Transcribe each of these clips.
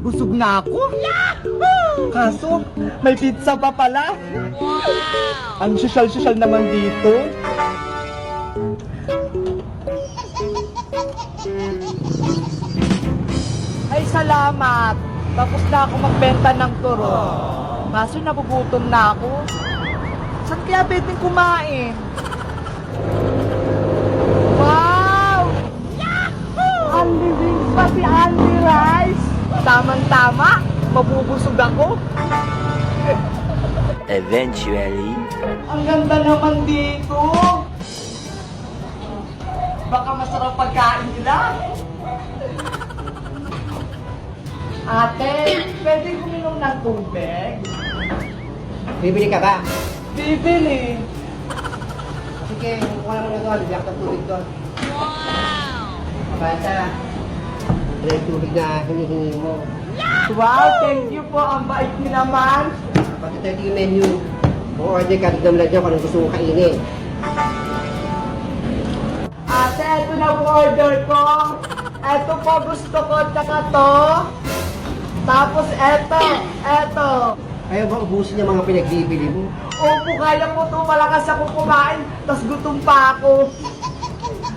Busog na ako. Kaso, may pizza pa pala. Ang sosyal-sosyal naman dito. Ay, salamat. Tapos na ako magbenta ng turon. Kaso nagugutom na ako. Saan kaya pwedeng kumain? Wow! Only wings pati only rice. Tamang-tama, mabubusog ako. Eventually, Ang ganda naman dito. Baka masarap pagkain nila. Ate, pwede kuminom ng tubig? Bibili ka ba? Bibili. Sige, kuha naman na doon. Biyak ng tubig doon. Basta, yung tubig na hinihingi mo. Wow, thank you po. Ang bait niyo naman. Pati tayo yung menu. O-order ka dito naman dyan kung anong gusto mong kainin. Ate, ito na po order ko. Ito po gusto ko, tsaka to. Tapos eto. Ayaw ba ubusin yung mga pinagbibili mo? Opo, kaya po to. Malakas ako kumain. Tapos gutom pa ako.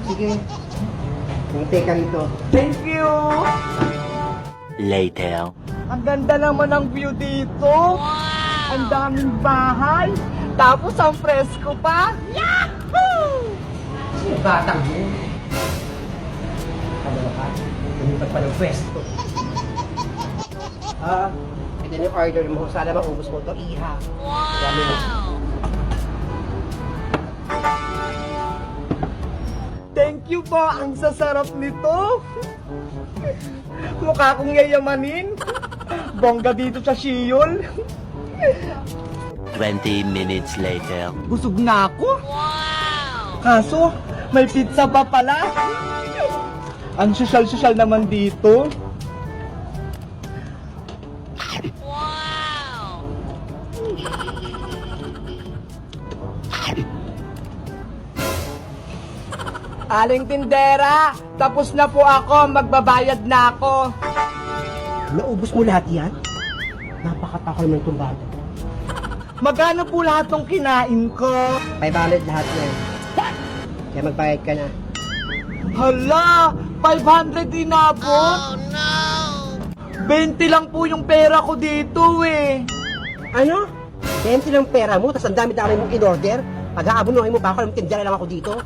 Sige. Hintay ka rito. Thank you. later. Ang ganda naman ng view dito. Ang daming bahay. Tapos ang presko pa. Yahoo! Sino batang mo? Ano ka? Lumipat pa ng pwesto. Ito na yung order mo. Sana maubos mo ito. Iha. Dami mo. Thank you po. Ang sasarap nito. Mukha kong yayamanin. Bongga dito sa Siyol. 20 minutes later. Busog na ako. Kaso, may pizza pa pala. Ang sosyal-sosyal naman dito. Aling tindera, tapos na po ako, magbabayad na ako. Naubos mo lahat yan? Napakatakal naman itong bata. Magkano po lahat ng kinain ko? 500 lahat yan. Kaya magbayad ka na. Hala, 500 inabot? Oh no! 20 lang po yung pera ko dito eh. Ano? 20 lang pera mo, tapos ang dami-dami mong in-order? Pag-aabunuhin mo pa ako, tindera lang ako dito?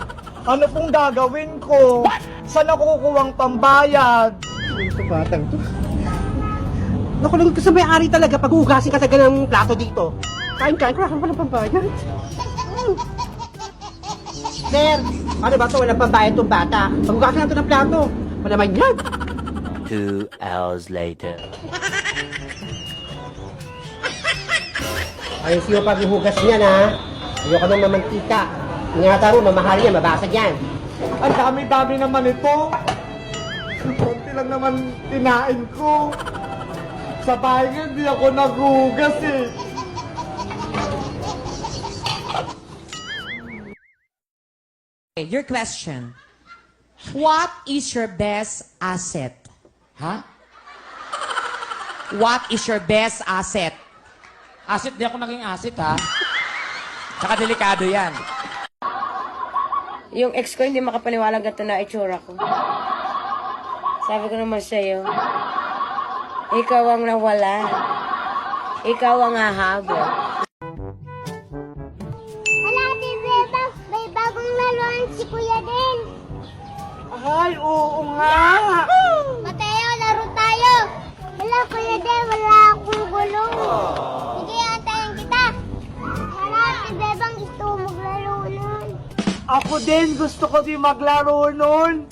Ano pong gagawin ko? Saan ako kukuwang pambayad? Ito batang to. Nakulungkot ka sa may-ari talaga pag ugasin ka sa ganang plato dito. Kain-kain ko, walang pambayad. Sir, ano ba ito? Walang pambayad itong bata. Pag-ugasin natin ng plato. Wala naman yan. 2 hours later. Ayun siyo pag ihugas niyan ha. Ayoko ng mamantika. Ingatan mo, mamahal yan, mabasag yan. Ang dami-dami naman ito. Konti lang naman tinain ko. Sa bahay nga, hindi ako naghugas eh. Your question. What is your best asset? Ha? What is your best asset? Asset, di ako naging asset, ha? Tsaka delikado yan. Yung ex ko hindi makapaniwala ganito na itsura ko. Sabi ko naman sa'yo, ikaw ang nawala. Ikaw ang hahabol. Hala, Ate Beba, may bagong laruan si Kuya din. Ay, oo nga. Mateo, laro tayo. Hala, Kuya din, wala akong gulong. Sige, antayin kita. Hala, Ate Beba, gusto mo maglaro nun. Ako din, gusto ko din maglaro nun.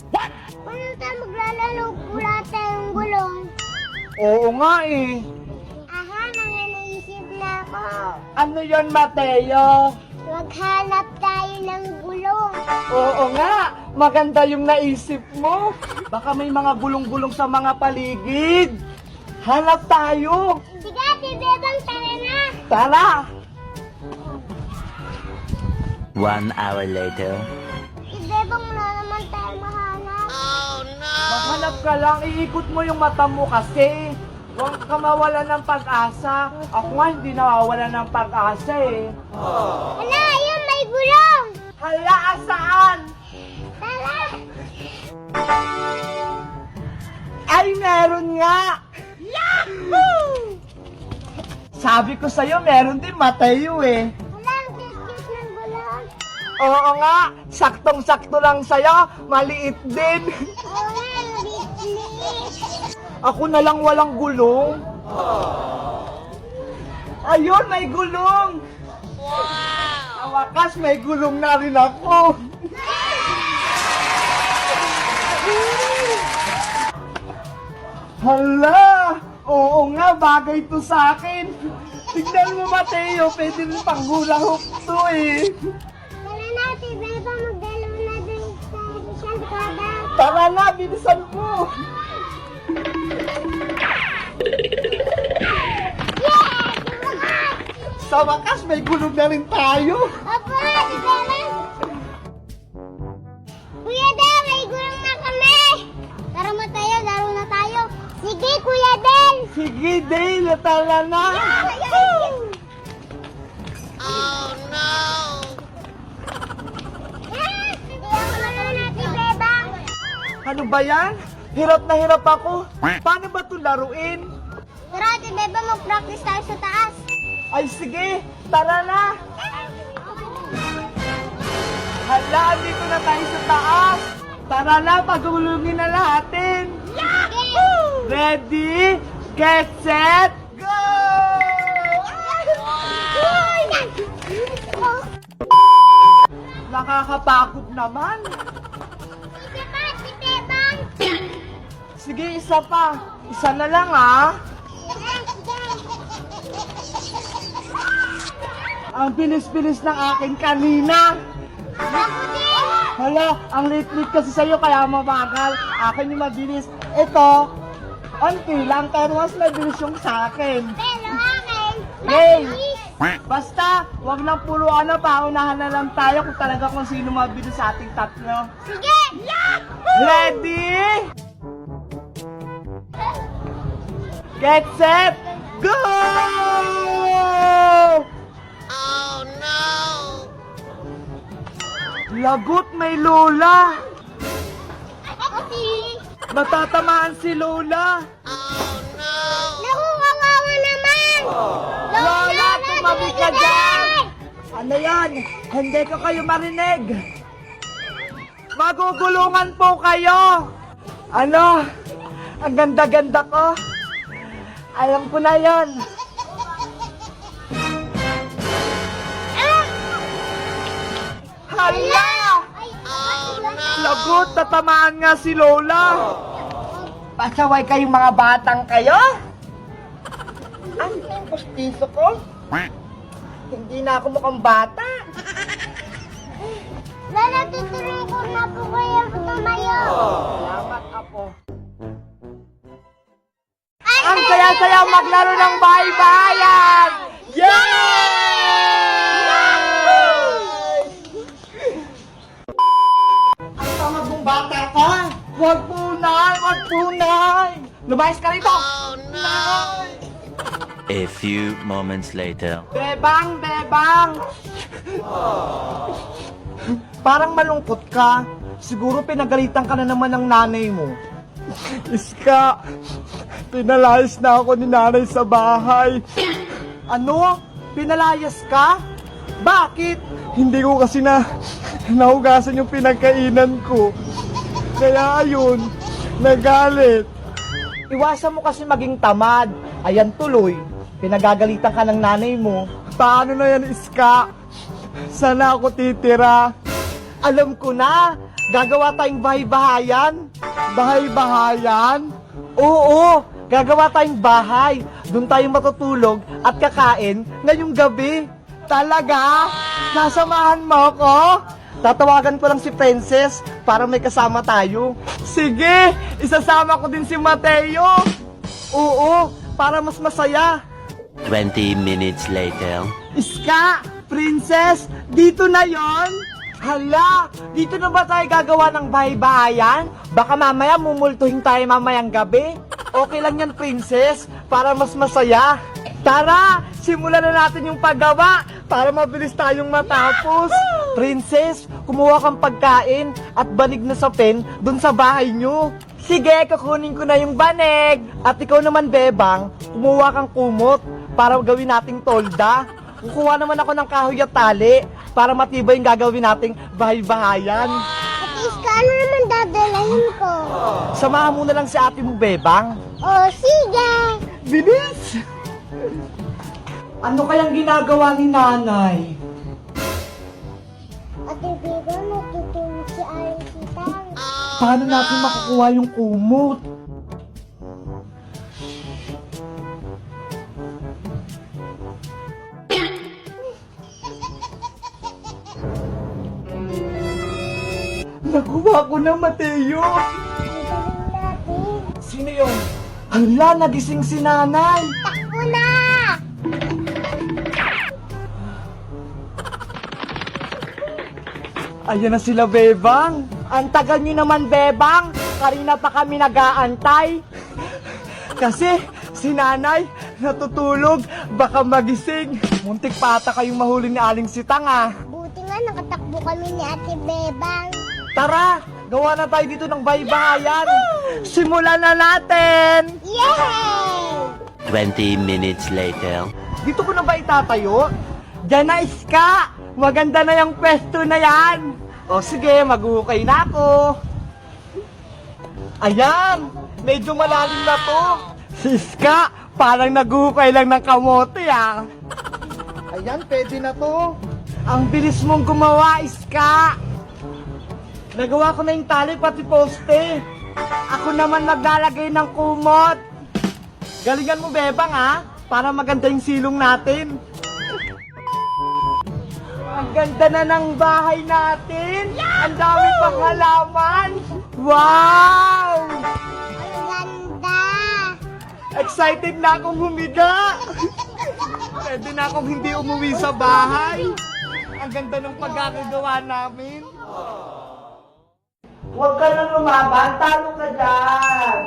Paano tayo maglalaro? Wala tayong gulong. Oo nga eh. Aha, nananaisip na ako. Ano yon, Mateo? Maghanap tayo ng gulong. Oo nga, maganda yung naisip mo. Baka may mga gulong-gulong sa mga paligid. Hanap tayo. Sige, Ate Bebang, tara na. Tara. 1 hour later. Ate Bebang, wala naman tayo mahanap. Maghanap ka lang, iikot mo yung mata mo kasi. Huwag ka mawala ng pag-asa. Ako nga hindi nawawala ng pag-asa eh. Hala, ayun, may gulong! Hala, asaan? Tara! Ay, meron nga! Yahoo! Sabi ko sa'yo, meron din Mateo eh. Hala, ang cute ng gulong. Oo nga, saktong-sakto lang sa'yo, maliit din. Oo nga, ang liit-liit. Ako na lang walang gulong. Ayun, may gulong! Wow! Sa wakas, may gulong na rin ako. Hala! Oo nga, bagay to sa akin. Tignan mo, Mateo, pwede rin pang hula hoop to eh. Tara na, si Beba, magdalo na dun sa isang kada. Tara na, bilisan mo. Yeah! Sumakas! Sa wakas, may gulong na rin tayo. Opo, si Beba. Kuya Del, may gulong na kami. Tara mo tayo, laro na tayo. Sige, Kuya Del. Sige, Dale, tara na. Hindi ako laro na si Beba. Ano ba yan? Hirap na hirap ako. Paano ba ito laruin? Tara, si Beba, mag-practice tayo sa taas. Ay sige, tara na. Hala, dito na tayo sa taas. Tara na, pagulungin na natin. Sige. Ready, get set, go! Nakakapagod naman. Sige pa, si Bebang. Sige, isa pa. Isa na lang ah. Ang bilis-bilis ng akin kanina. Ako din. Hala, ang late-late kasi sa'yo kaya mabagal. Akin yung mabilis. Ito, onti lang pero mas mabilis yung sa akin. Pero akin, Yay! mabilis. Basta, wag lang puro paunahan na lang tayo kung sino mabilis sa ating tatlo. Sige. Ready? Get set, go! Oh no! Lagot, may Lola! Ako si... Matatamaan si Lola! Naku, kawawa naman. Lola, tumabi ka dyan! Ano yan? Hindi ko kayo marinig! Magugulungan po kayo! Ano? Ang ganda-ganda ko! Alam ko na yon. Hala! Lagot, tatamaan nga si Lola! Pasaway kayong mga batang kayo? Ano yung pustiso ko? Hindi na ako mukhang bata. Lala, tuturuan ko na po kayo tumayo. Salamat, Apo. Ang saya-saya maglaro ng bahay-bahayan! Yay! Ang tama mong bata ka! Wag punay! Wag punay! Lumayas ka rito! Oh, no! A few moments later. Bebang! Bebang! Parang malungkot ka. Siguro pinagalitan ka na naman ng nanay mo. Iska, pinalayas na ako ni nanay sa bahay. Ano? Pinalayas ka? Bakit? Hindi ko kasi nahugasan yung pinagkainan ko. Kaya ayun, nagalit. Iwasan mo kasi maging tamad. Ayan tuloy, pinagagalitan ka ng nanay mo. Paano na yan, Iska? Sana ako titira. Alam ko na, gagawa tayong bahay-bahayan. Bahay-bahayan? Oo, gagawa tayong bahay. Doon tayo matutulog at kakain ngayong gabi. Talaga? Nasamahan mo ako? Tatawagan ko lang si Princess para may kasama tayo. Sige, isasama ko din si Mateo. Oo, para mas masaya. 20 minutes later. Iska, Princess, dito na yon. Hala, dito na ba tayo gagawa ng bahay-bahayan? Baka mamaya mumultuhin tayo mamayang gabi. Okay lang yan, princess, para mas masaya. Tara, simulan na natin yung paggawa para mabilis tayong matapos. Princess, kumuha kang pagkain at banig na sapin dun sa bahay nyo. Sige, kukunin ko na yung banig. At ikaw naman, Bebang, kumuha kang kumot para gawin nating tolda. Kukuha naman ako ng kahoy at tali para matibay yung gagawin nating bahay-bahayan. Ate Iska, ano naman dadalahin ko? Samahan mo na lang si ate mo, Bebang. Oh, sige! Bilis! Ano kayang ginagawa ni nanay? Ate Beba, natutulog si Arisitang. Paano natin makukuha yung kumot? Nakuha ko na, Mateo! Ang galing natin. Sino yun? Hala, nagising si nanay! Takbo na! Ayan na sila, Bebang! Ang tagal nyo naman, Bebang! Kanina pa kami nag-aantay! Kasi si nanay natutulog, baka magising. Muntik pa ata kayong mahuli ni Aling Sitang, ah! Buti nga nakatakbo kami ni Ate Bebang. Tara! Gawa na tayo dito ng baybayan! Simulan na natin! Yay! 20 minutes later. Dito ko na ba itatayo? Diyan na, Iska! Maganda na yung pwesto na yan! O sige, mag-uukay na ako! Ayan! Medyo malalim na to! Si Iska, parang nag-uukay lang ng kamote, ah! Ayan, pwede na to! Ang bilis mong gumawa, Iska! Nagawa ko na yung tali pati poste! Ako naman maglalagay ng kumot! Galingan mo, Bebang, ha? Para maganda yung silong natin! Ang ganda na ng bahay natin! Ang dami pang halaman! Wow! Ang ganda! Excited na akong humiga! Pwede na akong hindi umuwi sa bahay! Ang ganda ng pagkakagawa namin! Huwag ka nang lumaban, talo ka dyan!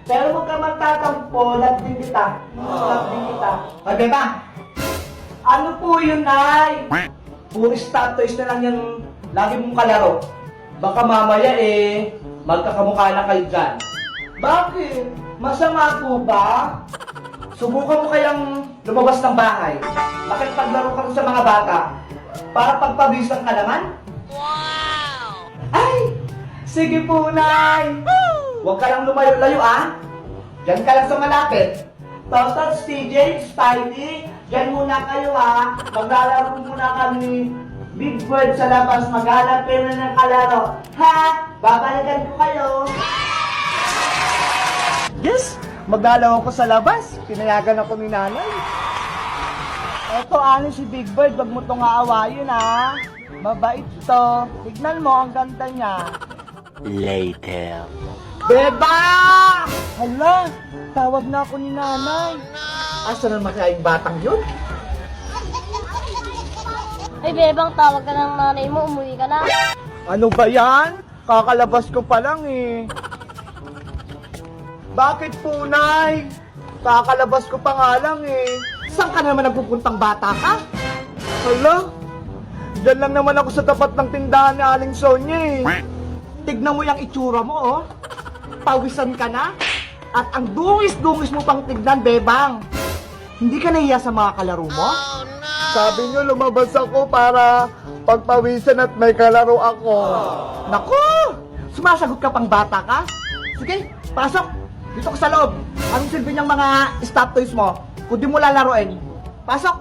Pero huwag ka magtatampo, lagbing kita. Lagbing kita. Ay, Beba! Ano po yun, Nay? Puro stop toys na lang yung lagi mong kalaro. Baka mamaya magkakamukha na kayo dyan. Bakit? Masama po ba? Subukan mo kayang lumabas ng bahay. Bakit paglaro ka sa mga bata? Para pagpabisan ka naman? Wow! Ay! Sige po, Nay! Huwag ka lang lumayo-layo, ah! Diyan ka lang sa malapit. Totots, TJ, Spidey, diyan muna kayo, ha? Maglalaro muna kami Big Bird sa labas. Maghanap kayo na ng kalaro. Ha? Babalikan ko kayo. Yes! Maglalaro ko sa labas. Pinayagan ako ni nanay. Eto, ano si Big Bird, wag mo itong aawayin, ha? Mabait to. Tignan mo, ang ganda niya. Later. Beba! Hala, tawag na ako ni nanay. Asa naman kaya yung batang yun? Ay, Bebang, tawag ka ng nanay mo. Umuwi ka na. Ano ba yan? Kakalabas ko pa lang, eh. Bakit po, Nay? Kakalabas ko pa nga lang, eh. Saan ka naman nagpupuntang bata ka? Hala, dyan lang naman ako sa tapat ng tindahan ni Aling Sonia, eh. Tignan mo yung itsura mo, oh. Pawisan ka na. At ang dungis-dungis mo pang tignan, Bebang. Hindi ka nahiya sa mga kalaro mo? Oh, no! Sabi niyo, lumabas ako para pagpawisan at may kalaro ako. Naku! Sumasagot ka pang bata ka? Sige, pasok. Dito ka sa loob. Anong silbi niyang mga stop toys mo? Kung di mo lalaroin. Pasok!